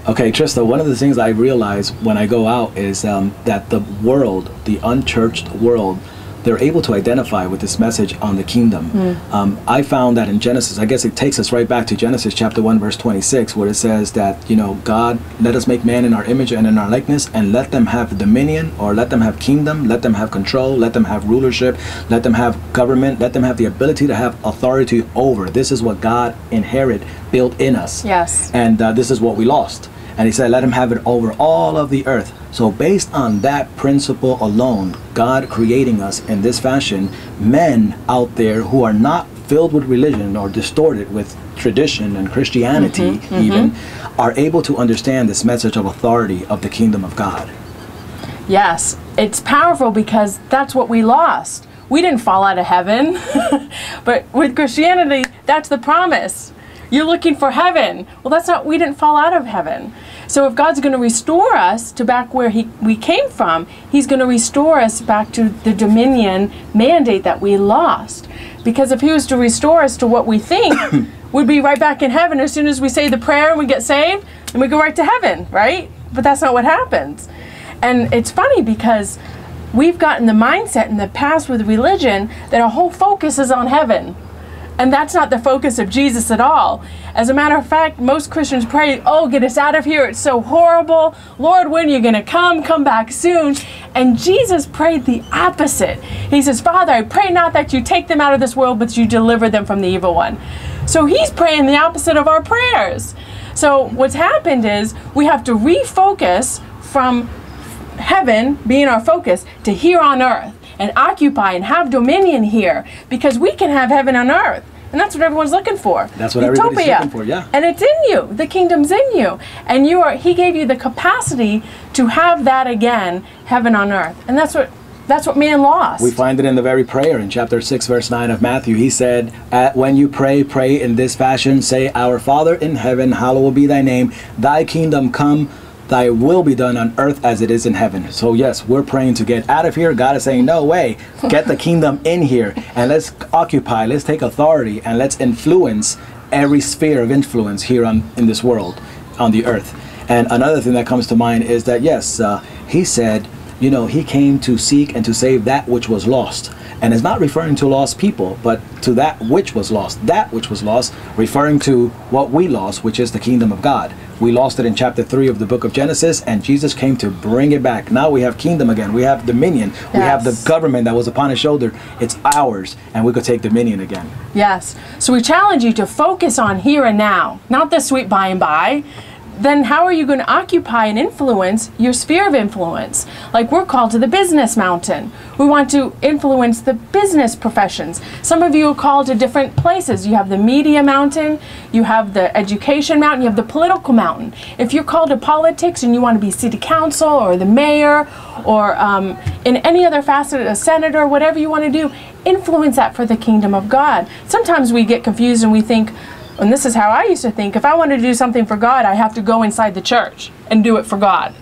Okay, Trista, one of the things I realize when I go out is that the world, the unchurched world, they're able to identify with this message on the kingdom. I found that in Genesis, I guess it takes us right back to Genesis chapter 1, verse 26, where it says that, you know, God, let us make man in our image and in our likeness, and let them have dominion, or let them have kingdom, let them have control, let them have rulership, let them have government, let them have the ability to have authority over. This is what God built in us. Yes. And this is what we lost. And he said, let him have it over all of the earth. So based on that principle alone, God creating us in this fashion, men out there who are not filled with religion or distorted with tradition and Christianity even, are able to understand this message of authority of the kingdom of God. Yes, it's powerful because that's what we lost. We didn't fall out of heaven, but with Christianity, that's the promise. You're looking for heaven. Well, that's not, we didn't fall out of heaven. So if God's going to restore us to back where we came from, he's going to restore us back to the dominion mandate that we lost. Because if he was to restore us to what we think, we'd be right back in heaven as soon as we say the prayer and we get saved, and we go right to heaven, right? But that's not what happens. And it's funny because we've gotten the mindset in the past with religion that our whole focus is on heaven. And that's not the focus of Jesus at all. As a matter of fact, most Christians pray, oh, get us out of here. It's so horrible. Lord, when are you going to come? Come back soon. And Jesus prayed the opposite. He says, Father, I pray not that you take them out of this world, but you deliver them from the evil one. So he's praying the opposite of our prayers. So what's happened is we have to refocus from heaven being our focus to here on earth, and occupy and have dominion here, because we can have heaven on earth. And that's what everyone's looking for. That's what everybody's looking for, yeah. And it's in you. The kingdom's in you. And he gave you the capacity to have that again, heaven on earth. And that's what man lost. We find it in the very prayer in chapter 6, verse 9 of Matthew. He said, when you pray, pray in this fashion. Say, Our Father in heaven, hallowed be thy name. Thy kingdom come. Thy will be done on earth as it is in heaven. So yes, we're praying to get out of here. God is saying, no way, get the kingdom in here, and let's occupy, let's take authority, and let's influence every sphere of influence here in this world, on the earth. And another thing that comes to mind is that, yes, he said, you know, he came to seek and to save that which was lost. And it's not referring to lost people, but to that which was lost. That which was lost, referring to what we lost, which is the kingdom of God. We lost it in chapter 3 of the book of Genesis, and Jesus came to bring it back. Now we have kingdom again. We have dominion. Yes. We have the government that was upon his shoulder. It's ours, and we could take dominion again. Yes. So we challenge you to focus on here and now, not the sweet by and by. Then how are you going to occupy and influence your sphere of influence? Like, we're called to the business mountain. We want to influence the business professions. Some of you are called to different places. You have the media mountain, you have the education mountain, you have the political mountain. If you're called to politics and you want to be city council or the mayor or in any other facet, a senator, whatever you want to do, influence that for the kingdom of God. Sometimes we get confused and we think, and this is how I used to think, if I wanted to do something for God, I have to go inside the church and do it for God.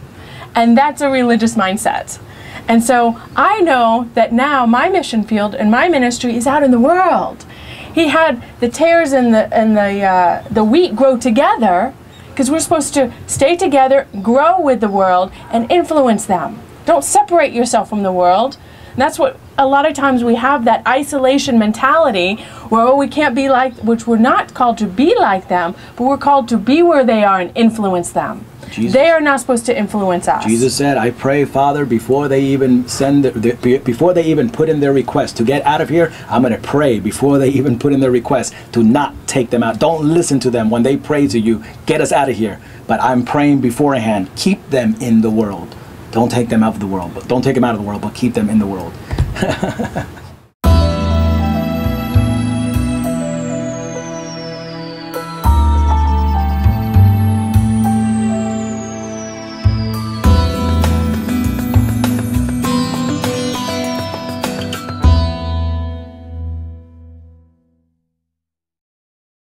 And that's a religious mindset. And so I know that now my mission field and my ministry is out in the world. He had the tares and the wheat grow together, because we're supposed to stay together, grow with the world, and influence them. Don't separate yourself from the world. And that's what a lot of times we have, that isolation mentality where, oh, we can't be like, which we're not called to be like them, but we're called to be where they are and influence them. They are not supposed to influence us. Jesus said, I pray, Father, before they even before they even put in their request to get out of here, I'm going to pray before they even put in their request to not take them out. Don't listen to them when they pray to you, get us out of here. But I'm praying beforehand, keep them in the world. Don't take them out of the world, but don't take them out of the world, but keep them in the world.